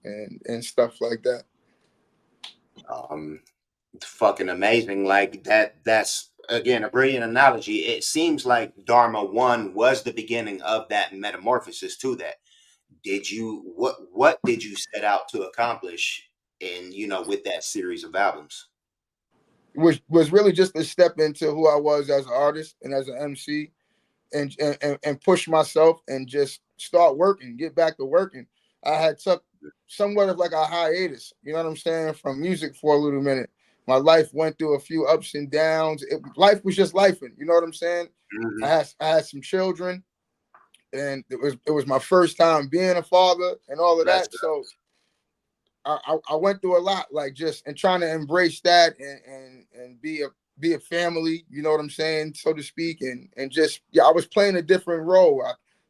and stuff like that. Um, Fucking amazing. Like that's again a brilliant analogy. It seems like Dharma 1 was the beginning of that metamorphosis to that. Did you what did you set out to accomplish in, with that series of albums? Was really just a step into who I was as an artist and as an MC, and push myself and just start working, get back to working. I had took somewhat of like a hiatus, you know what I'm saying, from music for a little minute. My life went through a few ups and downs. Life was just lifing, you know what I'm saying. Hmm. I had some children, and it was my first time being a father and all of Bless that. up. So I went through a lot, like just and trying to embrace that and be a family, you know what I'm saying, so to speak, and just yeah, I was playing a different role.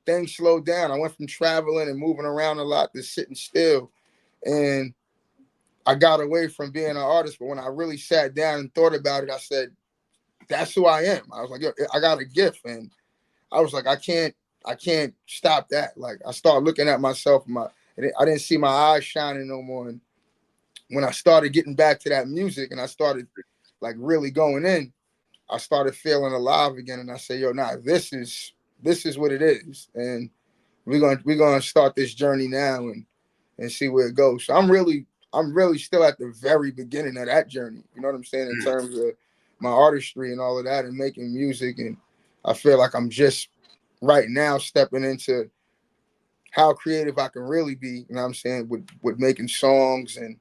Things slowed down. I went from traveling and moving around a lot to sitting still, and I got away from being an artist. But when I really sat down and thought about it, I said, "That's who I am." I was like, "Yo, I got a gift," and I was like, I can't stop that." Like I started looking at myself, I didn't see my eyes shining no more. And when I started getting back to that music and I started like really going in, I started feeling alive again. And I said, "Yo, nah, this is what it is." And we're gonna start this journey now and see where it goes. So I'm really still at the very beginning of that journey. You know what I'm saying, in Mm. terms of my artistry and all of that and making music. And I feel like I'm just right now stepping into how creative I can really be. You know what I'm saying, with making songs and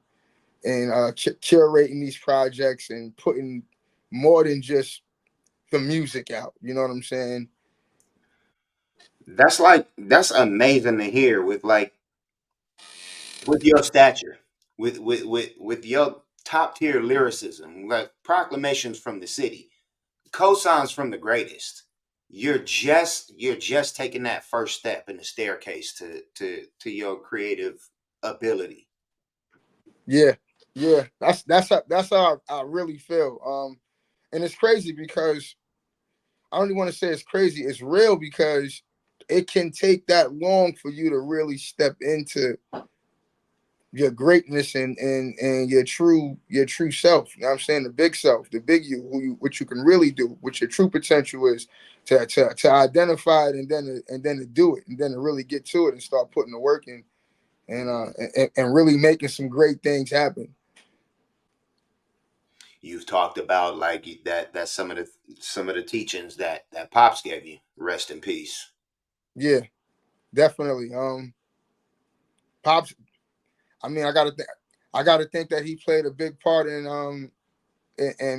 curating these projects and putting more than just the music out. You know what I'm saying? That's amazing to hear with your stature, with your top tier lyricism, like proclamations from the city, cosigns from the greatest. You're just taking that first step in the staircase to your creative ability. Yeah, yeah. That's how I really feel. And it's crazy because I don't even want to say it's crazy. It's real because it can take that long for you to really step into your greatness and your true self. You know what I'm saying? The big self, the big you, what you can really do, what your true potential is, to identify it and then to do it and then to really get to it and start putting the work in and really making some great things happen. You've talked about like that some of the teachings that pops gave you. Rest in peace. Yeah, definitely. Pops. I mean, I gotta think that he played a big part in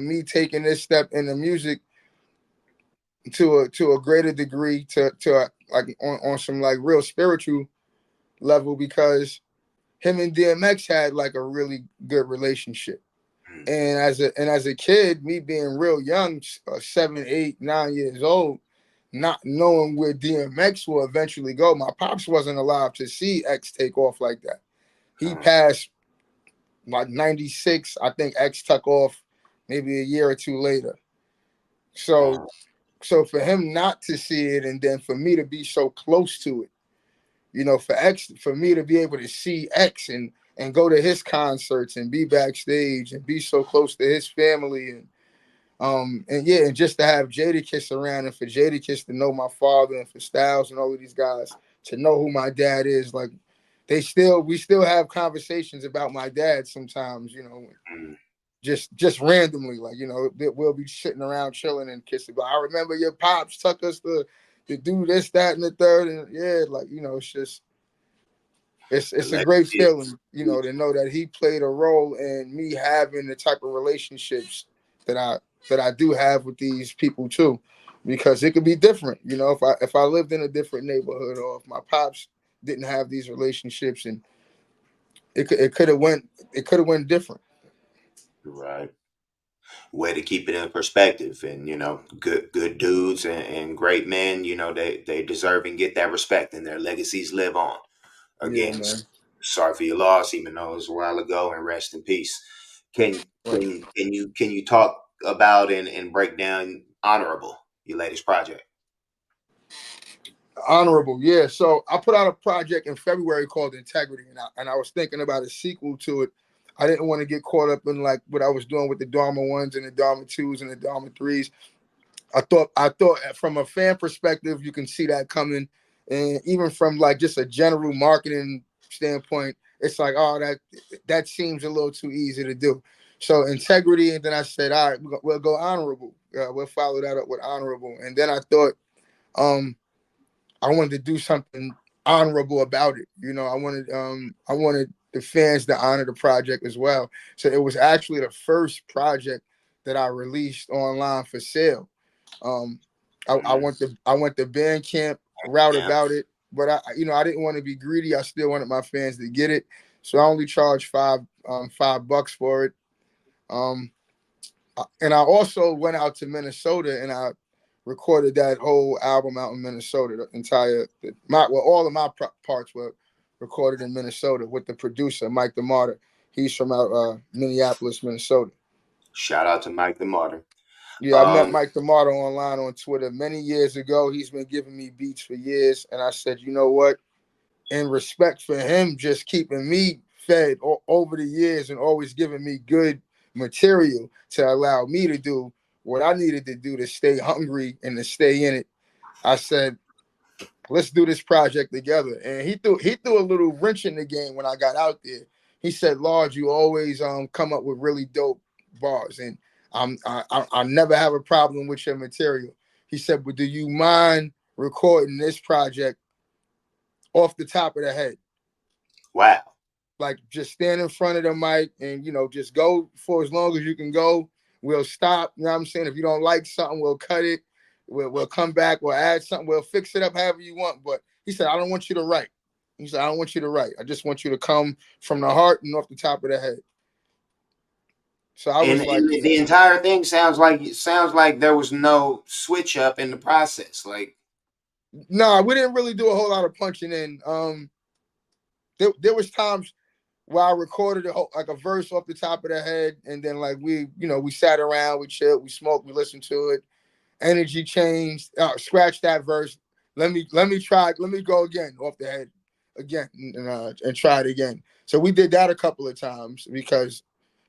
me taking this step in the music to a greater degree like on some like real spiritual level because him and DMX had like a really good relationship. Mm. And as a kid, me being real young, 7, 8, 9 years old, not knowing where DMX will eventually go, my pops wasn't alive to see X take off like that. He Uh, passed like 96. I think X took off maybe a year or two later. So uh, so for him not to see it and then for me to be so close to it, for me to be able to see X and go to his concerts and be backstage and be so close to his family and yeah, and just to have Jadakiss around and for Jadakiss to know my father and for Styles and all of these guys to know who my dad is, like we still have conversations about my dad sometimes, mm. just randomly, like we'll be sitting around chilling and kissing. But I remember your pops took us to do this, that, and the third, and yeah, like it's just The it's a great legacy is feeling, to know that he played a role in me having the type of relationships that I that I do have with these people too, because it could be different, if I lived in a different neighborhood or if my pops didn't have these relationships and it could have went different. right. Way to keep it in perspective, and good dudes and great men. They deserve and get that respect, and their legacies live on. Yeah, Again, man. sorry for your loss, even though it was a while ago, and rest in peace. Can Right. can you talk about and break down Honorable, your latest project? Honorable, yeah. So I put out a project in February called Integrity, and I was thinking about a sequel to it. I didn't want to get caught up in like what I was doing with the Dharma ones and the Dharma twos and the Dharma threes. I thought from a fan perspective, you can see that coming, and even from like just a general marketing standpoint, it's like, oh, that seems a little too easy to do. So integrity, and then I said, all right, we'll go honorable. We'll follow that up with honorable, and then I thought, um, I wanted to do something honorable about it. I wanted the fans to honor the project as well. So it was actually the first project that I released online for sale. Um, I Mm, went the Bandcamp route yeah. about it, but I didn't want to be greedy. I still wanted my fans to get it, so I only charged $5 for it. Um, and I also went out to Minnesota and I recorded that whole album out in Minnesota. All of my parts were recorded in Minnesota with the producer Mike DeMarter. He's from out Minneapolis, Minnesota. Shout out to Mike the Martyr. Yeah, I met Um, Mike DeMarter online on Twitter many years ago. He's been giving me beats for years, and I said, you know what? In respect for him, just keeping me fed over the years and always giving me good material to allow me to do what I needed to do to stay hungry and to stay in it. I said, let's do this project together. And he threw a little wrench in the game when I got out there. He said, Lord, you always come up with really dope bars, and I never have a problem with your material. He said, but do you mind recording this project off the top of the head? wow. Like just stand in front of the mic and just go for as long as you can go. We'll stop. You know what I'm saying? If you don't like something, we'll cut it. We'll come back. We'll add something. We'll fix it up however you want. But he said, I don't want you to write. He said, I don't want you to write. I just want you to come from the heart and off the top of the head. So I was like, And the entire thing sounds like there was no switch up in the process. Like, nah, we didn't really do a whole lot of punching in. There was times where I recorded like a verse off the top of the head, and then like we sat around, we chilled, we smoked, we listened to it. Energy changed. Scratch that verse. Let me try. Let me go again off the head again and try it again. So we did that a couple of times because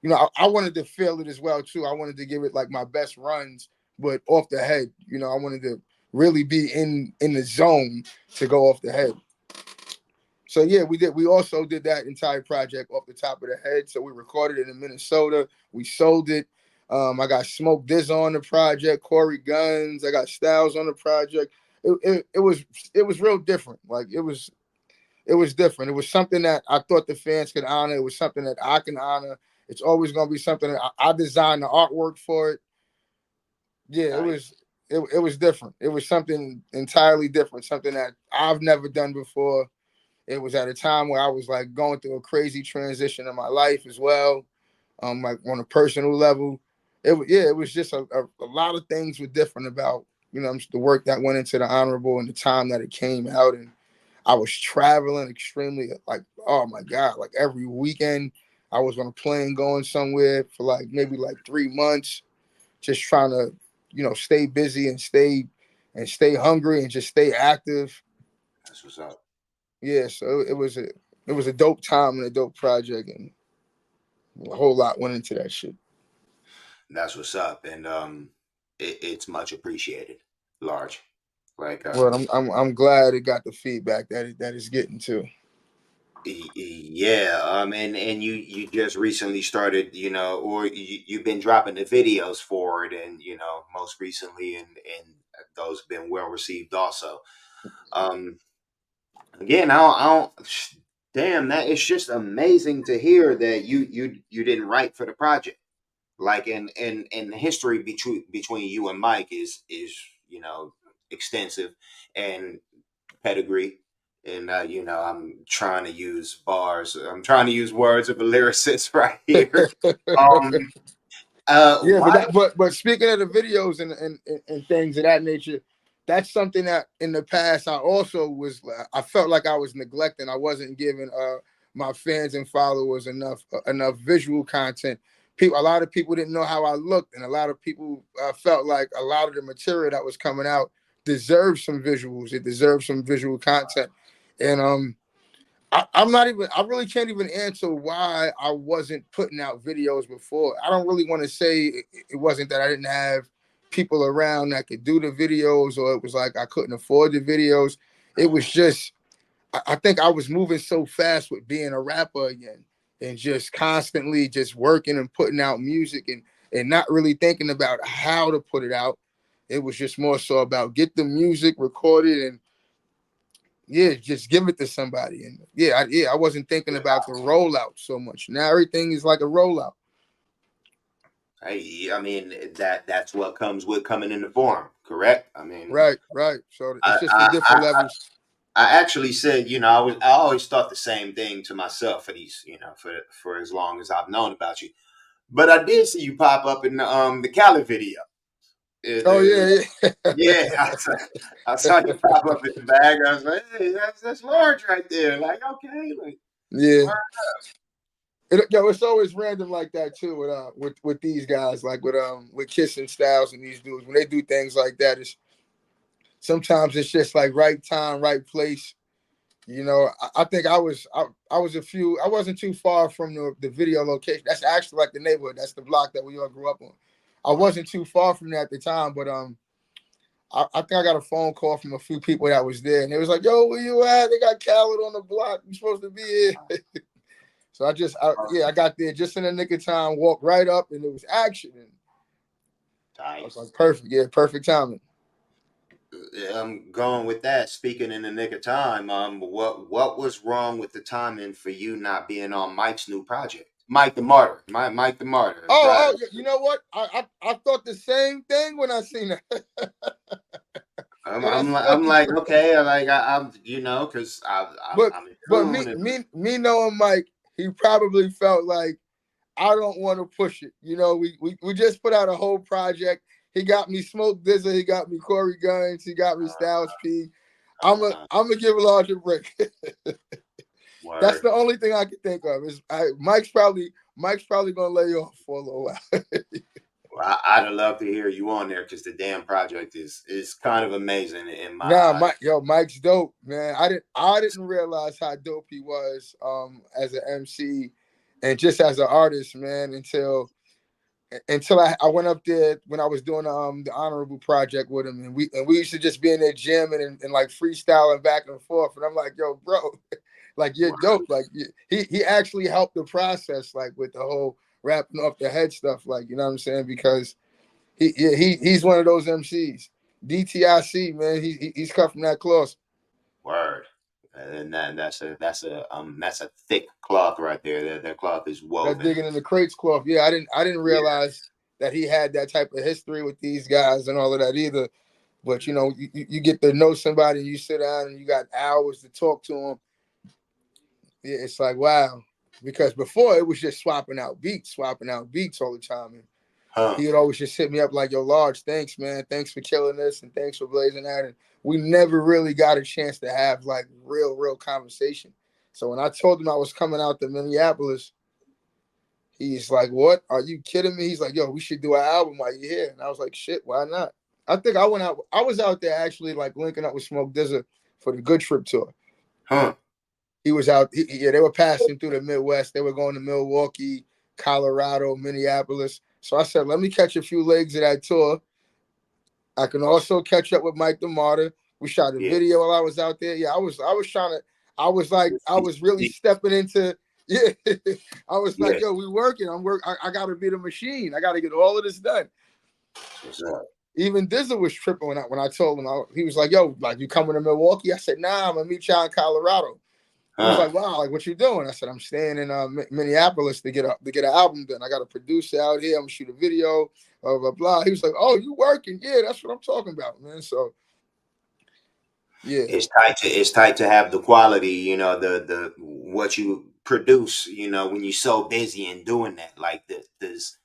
I wanted to feel it as well too. I wanted to give it like my best runs, but off the head. I wanted to really be in the zone to go off the head. So yeah, we did. We also did that entire project off the top of the head. So we recorded it in Minnesota. We sold it. I got Smoke Diz on the project, Corey Guns. I got Styles on the project. It was real different. Like it was different. It was something that I thought the fans could honor. It was something that I can honor. It's always gonna be something that I designed the artwork for it. Yeah, it nice. was it was different. It was something entirely different. Something that I've never done before. It was at a time where I was like going through a crazy transition in my life as well, like on a personal level. It was just a lot of things were different about the work that went into the honorable and the time that it came out. And I was traveling extremely, like, oh my god, like every weekend I was on a plane going somewhere for like maybe like 3 months, just trying to stay busy and stay hungry and just stay active. That's what's up. Yeah, so it was a dope time and a dope project, and a whole lot went into that shit. That's what's up. And it's much appreciated. Large. Like, Well, I'm glad it got the feedback that it's getting to. Yeah, and you just recently started, or you've been dropping the videos for it, and most recently, and those have been well received also. Um, Again, I don't, damn, that it's just amazing to hear that you didn't write for the project. Like, and the history between you and Mike is extensive, and pedigree. And I'm trying to use bars. I'm trying to use words of a lyricist right here. Um, Yeah, but why? but speaking of the videos and things of that nature, that's something that in the past I felt like I was neglecting. I wasn't giving my fans and followers enough visual content. A lot of people didn't know how I looked, and a lot of people felt like a lot of the material that was coming out deserves some visuals. It deserves some visual content. And I'm not even. I really can't even answer why I wasn't putting out videos before. I don't really want to say it wasn't that I didn't have people around that could do the videos, or it was like I couldn't afford the videos. It was just I think I was moving so fast with being a rapper again, and just constantly just working and putting out music, and not really thinking about how to put it out. It was just more so about get the music recorded and yeah, just give it to somebody. And I wasn't thinking about the rollout so much. Now everything is like a rollout. I mean that's what comes with coming in the forum, correct? I mean, Right, right. So I it's just the I different I, levels. I actually said, I always thought the same thing to myself for these, for as long as I've known about you. But I did see you pop up in the Cali video. Oh yeah, Yeah, I saw you pop up in the bag. I was like, hey, that's large right there. Like, okay, like, yeah. word It's always random like that too with these guys, like with Kissing Styles and these dudes when they do things like that. It's sometimes it's just like right time, right place. I think I was I wasn't too far from the video location. That's actually like the neighborhood. That's the block that we all grew up on. I wasn't too far from that at the time, but I think I got a phone call from a few people that was there, and they was like, "Yo, where you at? They got Khaled on the block. You supposed to be here." So I got there just in the nick of time, walked right up, and it was action. And I was like, nice. perfect, yeah, perfect timing. I'm going with that. Speaking in the nick of time, what was wrong with the timing for you not being on Mike's new project? Mike the Martyr. Mike the Martyr. Oh, you know what? I thought the same thing when I seen that. I'm, Yo, I'm, that's li- I'm funny. like, okay, I'm, because But I'm in but tune. And me knowing Mike, he probably felt like I don't want to push it. We just put out a whole project. He got me Smoke Dizza, he got me Corey Guns, he got me Styles P. uh, I'm gonna give a larger break. That's word. the only thing I can think of. Mike's probably gonna lay off for a little while. Well, I'd love to hear you on there because the damn project is kind of amazing in my Nah, eyes. Mike's dope, man. I didn't realize how dope he was as an MC and just as an artist, man, until I went up there when I was doing the honorable project with him, and we used to just be in there jamming and like freestyling back and forth, and I'm like, yo, bro, like you're dope, like he actually helped the process, like with the whole rapping off the head stuff, like you know what I'm saying, because he's one of those MCs. DTIC, man, he's cut from that cloth. Word. And that's a thick cloth right there. That cloth is That woven. digging in the crates cloth. Yeah, I didn't Yeah. realize that he had that type of history with these guys and all of that either. But you get to know somebody, and you sit down and you got hours to talk to them. Yeah, it's like wow. Because before it was just swapping out beats all the time. And Huh. he would always just hit me up like, "Yo, Large, thanks, man. Thanks for killing this, and thanks for blazing that." And we never really got a chance to have like real conversation. So when I told him I was coming out to Minneapolis, he's like, "What? Are you kidding me?" He's like, "Yo, we should do an album while you're here." And I was like, "Shit, why not?" I think I went out. I was out there actually like linking up with Smoke Dizza for the Good Trip tour. Huh. He was out. Yeah, they were passing through the Midwest. They were going to Milwaukee, Colorado, Minneapolis. So I said, let me catch a few legs of that tour. I can also catch up with Mike the Martyr. We shot a Yeah. video while I was out there. Yeah, I was trying to. I was really Yeah. stepping into. Yeah, I was like, Yeah. yo, we working. I got to be the machine. I got to get all of this done. That's what's up. Even Dizza was tripping when I told him. He was like, yo, like you coming to Milwaukee? I said, nah, I'm gonna meet y'all in Colorado. He was Huh. like, "Wow, like what you doing?" I said, "I'm staying in Minneapolis to get an album done. I got a producer out here. I'm gonna shoot a video, blah blah blah." He was like, "Oh, you working? Yeah, that's what I'm talking about, man." So yeah, It's tight to have the quality, the what you produce, when you're so busy and doing that. Like this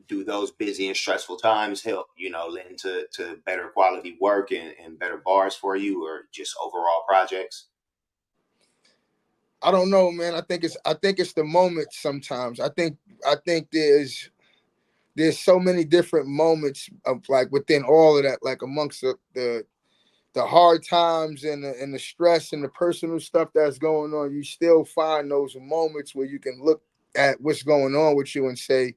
do those busy and stressful times help, lend to better quality work and better bars for you or just overall projects? I don't know, man. I think it's the moment. Sometimes I think there's there's so many different moments of like within all of that, like amongst the hard times and the stress and the personal stuff that's going on, you still find those moments where you can look at what's going on with you and say,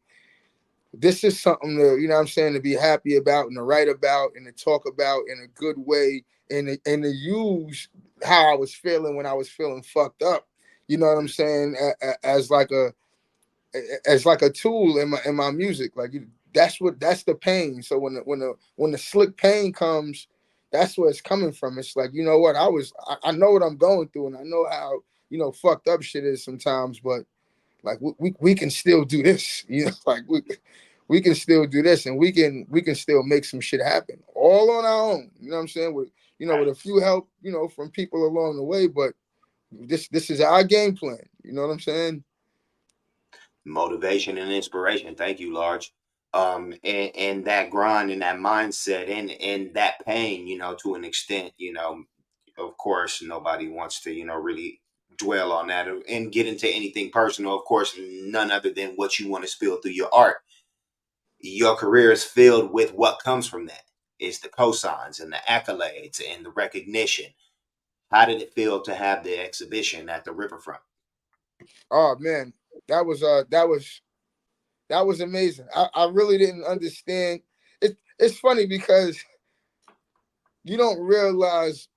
this is something to, you know what I'm saying, to be happy about and to write about and to talk about in a good way and to use how I was feeling when I was feeling fucked up. You know what I'm saying? As like a tool in my music. Like that's the pain. So when the slick pain comes, that's where it's coming from. It's like, you know what, I know what I'm going through and I know how, fucked up shit is sometimes, but like we can still do this. Like we can still do this and we can still make some shit happen all on our own. You know what I'm saying? With Right. a few help, from people along the way, but this is our game plan. You know what I'm saying? Motivation and inspiration. Thank you, Large. And that grind and that mindset and that pain, to an extent, of course, nobody wants to, really dwell on that and get into anything personal. Of course, none other than what you want to spill through your art. Your career is filled with what comes from that. It's the cosigns and the accolades and the recognition. How did it feel to have the exhibition at the riverfront? Oh man, that was that was amazing. I really didn't understand. It's funny because you don't realize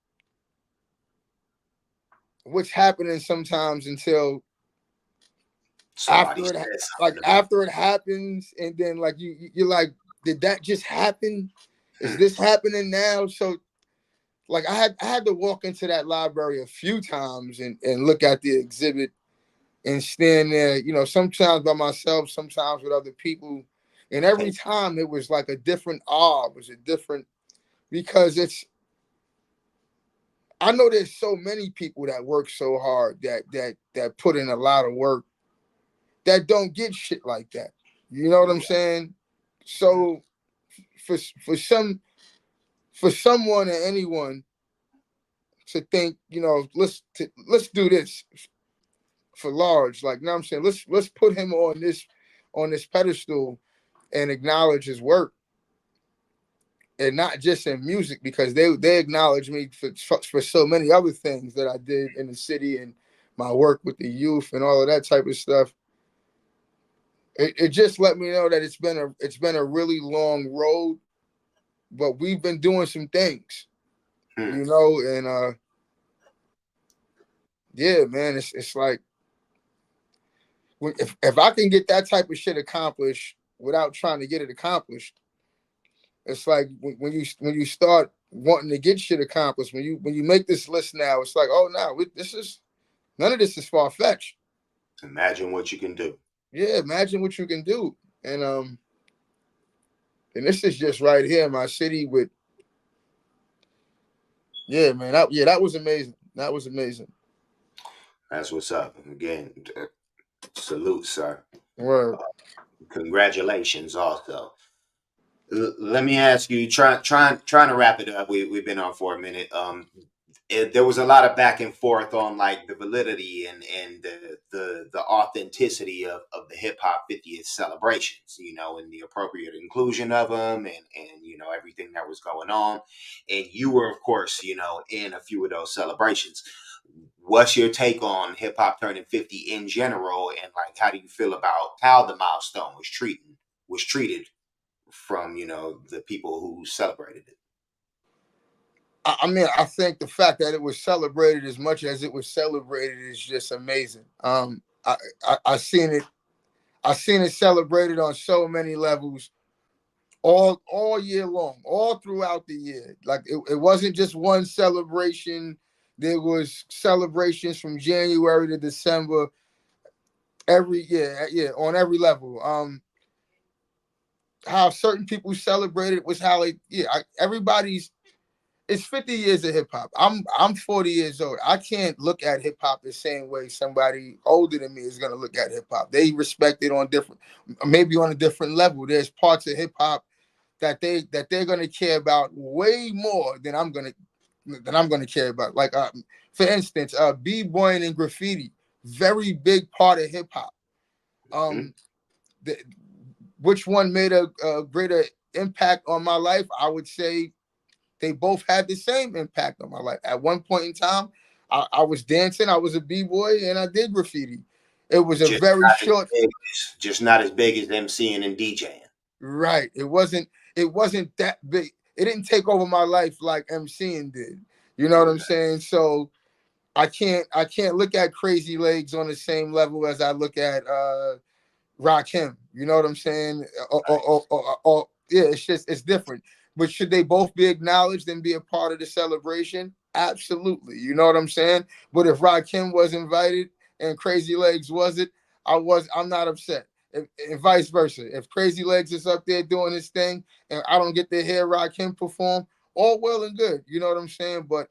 what's happening sometimes until Somebody after it said like something about after it happens, and then like you're like, did that just happen? Is this happening now? So like I had to walk into that library a few times and look at the exhibit and stand there, sometimes by myself, sometimes with other people. And every take. time it was like a different awe, it was a different, because I know there's so many people that work so hard that put in a lot of work that don't get shit like that. You know what I'm saying? So for for some for someone or anyone to think, let's do this for Large, like, you know what I'm saying? Let's put him on this pedestal and acknowledge his work, and not just in music, because they acknowledge me for so many other things that I did in the city and my work with the youth and all of that type of stuff. It just let me know that it's been a really long road, but we've been doing some things, Hmm. and yeah, man, it's like, if I can get that type of shit accomplished without trying to get it accomplished, it's like when you start wanting to get shit accomplished, when you make this list now, it's like, oh, no, this is none of this is far fetched. Imagine what you can do. Yeah, imagine what you can do, and this is just right here in my city with, yeah, man, that was amazing. That was amazing. That's what's up. Again, salute, sir. Word. Congratulations, also. Let me ask you, trying to wrap it up. We've been on for a minute. There was a lot of back and forth on like the validity and the authenticity of the hip hop 50th celebrations, and the appropriate inclusion of them and everything that was going on. And you were, of course, in a few of those celebrations. What's your take on hip hop turning 50 in general, and like how do you feel about how the milestone was treated from the people who celebrated it? I mean, I think the fact that it was celebrated as much as it was celebrated is just amazing. I seen it celebrated on so many levels, all year long, all throughout the year. Like it wasn't just one celebration. There was celebrations from January to December every year, yeah, on every level. How certain people celebrated was how everybody's. It's 50 years of hip hop. I'm 40 years old. I can't look at hip hop the same way somebody older than me is gonna look at hip hop. They respect it on different, maybe on a different level. There's parts of hip hop that they're gonna care about way more than I'm gonna care about. Like, for instance, b-boying and graffiti, very big part of hip hop. Hmm. Um, which one made a greater impact on my life, I would say they both had the same impact on my life. At one point in time, I was dancing, I was a b-boy, and I did graffiti. It was a Just very not as short. big as just not as big as MCing and DJing. Right. It wasn't that big. It didn't take over my life like MCing did. You know what I'm Okay. saying? So I can't look at Crazy Legs on the same level as I look at rock him. You know what I'm saying? Yeah, it's different. But should they both be acknowledged and be a part of the celebration? Absolutely. You know what I'm saying? But if Rakim was invited and Crazy Legs wasn't, I'm not upset. And vice versa. If Crazy Legs is up there doing his thing and I don't get to hear Rakim perform, all well and good. You know what I'm saying? But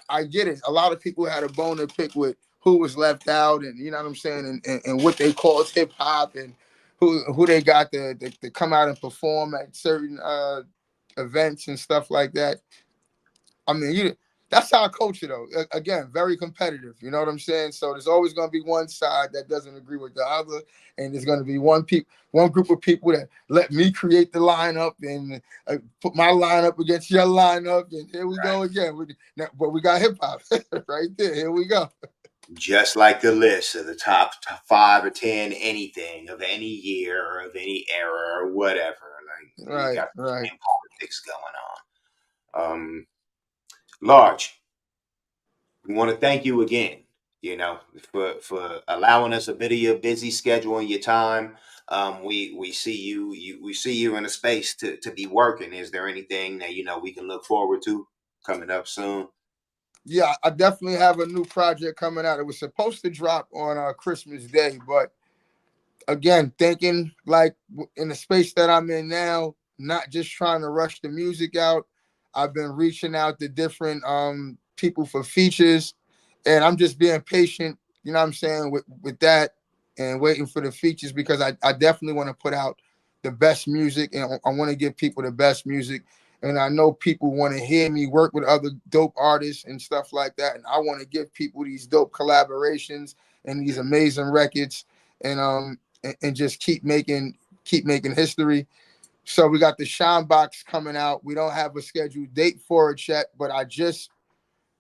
I get it. A lot of people had a bone to pick with who was left out, and you know what I'm saying, and what they called hip hop, and who they got to come out and perform at certain events and stuff like that. I mean, that's our culture though. Again, very competitive. You know what I'm saying? So there's always going to be one side that doesn't agree with the other, and there's going to be one group of people that let me create the lineup and put my lineup against your lineup, and here we go again. But we got hip hop right there. Here we go. Just like the list of the top 5 or 10 anything of any year or of any era or whatever. Like you Right, got the right. same politics going on. Large, we want to thank you again. You know, for allowing us a bit of your busy schedule and your time. We see we see you in a space to be working. Is there anything that we can look forward to coming up soon? Yeah, I definitely have a new project coming out. It was supposed to drop on Christmas Day, but again, thinking like in the space that I'm in now, not just trying to rush the music out. I've been reaching out to different people for features, and I'm just being patient, you know what I'm saying, with that and waiting for the features because I definitely want to put out the best music and I want to give people the best music. And I know people want to hear me work with other dope artists and stuff like that. And I want to give people these dope collaborations and these amazing records. And just keep making history. So we got the Shine Box coming out. We don't have a scheduled date for it yet, but I just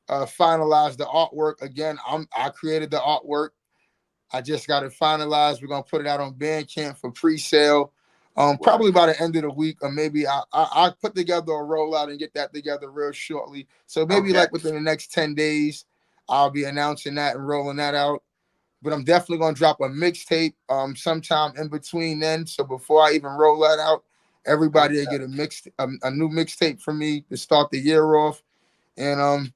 finalized the artwork. Again, I created the artwork. I just got it finalized. We're gonna put it out on Bandcamp for pre-sale. Well, Probably by the end of the week, or maybe I'll put together a rollout and get that together real shortly. So maybe okay. like within the next 10 days, I'll be announcing that and rolling that out. But I'm definitely gonna drop a mixtape sometime in between then. So before I even roll that out, everybody will Okay. get a new mixtape from me to start the year off. And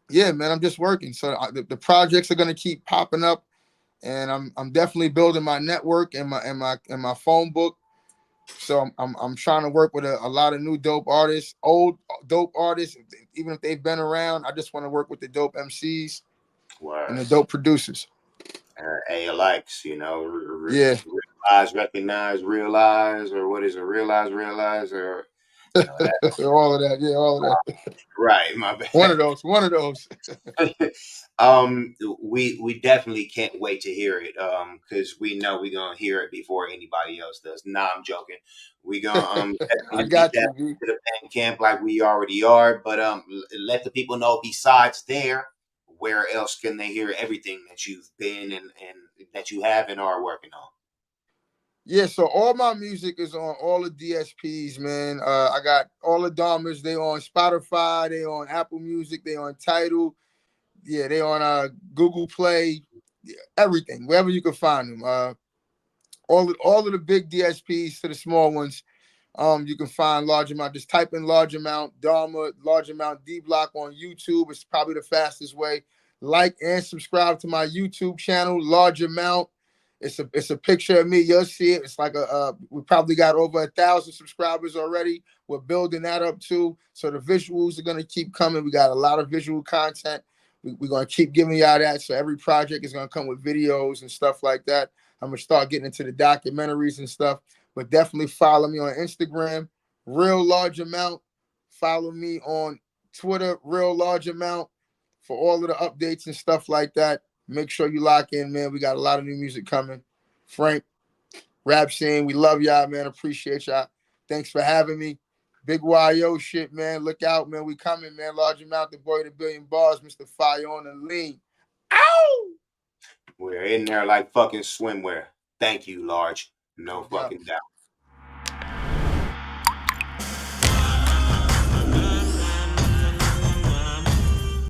yeah, man, I'm just working. So the projects are gonna keep popping up, and I'm definitely building my network and my phone book. So I'm trying to work with a lot of new dope artists, old dope artists, even if they've been around. I just want to work with the dope MCs and the Word. dope producers. A likes, Yeah, realize, recognize, realize, or what is it? Realize, or that. all of that. Yeah, all of that. Right, my One of bad. those. One of those. We definitely can't wait to hear it. Because we know we're gonna hear it before anybody else does. Nah, I'm joking. We gonna I definitely beat got that you, B. to the band camp like we already are. But let the people know besides there, where else can they hear everything that you've been and that you have and are working on? Yeah, so all my music is on all the DSPs, man. I got all the Dharmas. They on Spotify. They on Apple Music. They on Tidal. Yeah, they on Google Play. Yeah, everything, wherever you can find them. All of the big DSPs to the small ones. You can find large amount. Just type in large amount Dharma, large amount D Block on YouTube. It's probably the fastest way. Like and subscribe to my YouTube channel, large amount. It's a picture of me. You'll see it. It's like we probably got over 1,000 subscribers already. We're building that up too. So the visuals are gonna keep coming. We got a lot of visual content. We're gonna keep giving y'all that. So every project is gonna come with videos and stuff like that. I'm gonna start getting into the documentaries and stuff. But definitely follow me on Instagram, real large amount. Follow me on Twitter, real large amount, for all of the updates and stuff like that. Make sure you lock in, man. We got a lot of new music coming. Frank, rap scene. We love y'all, man. Appreciate y'all. Thanks for having me. Big YO shit, man. Look out, man. We coming, man. Large amount, the boy, the billion bars, Mr. Fire on the lean. Ow! We're in there like fucking swimwear. Thank you, Large. No No doubt. fucking doubt.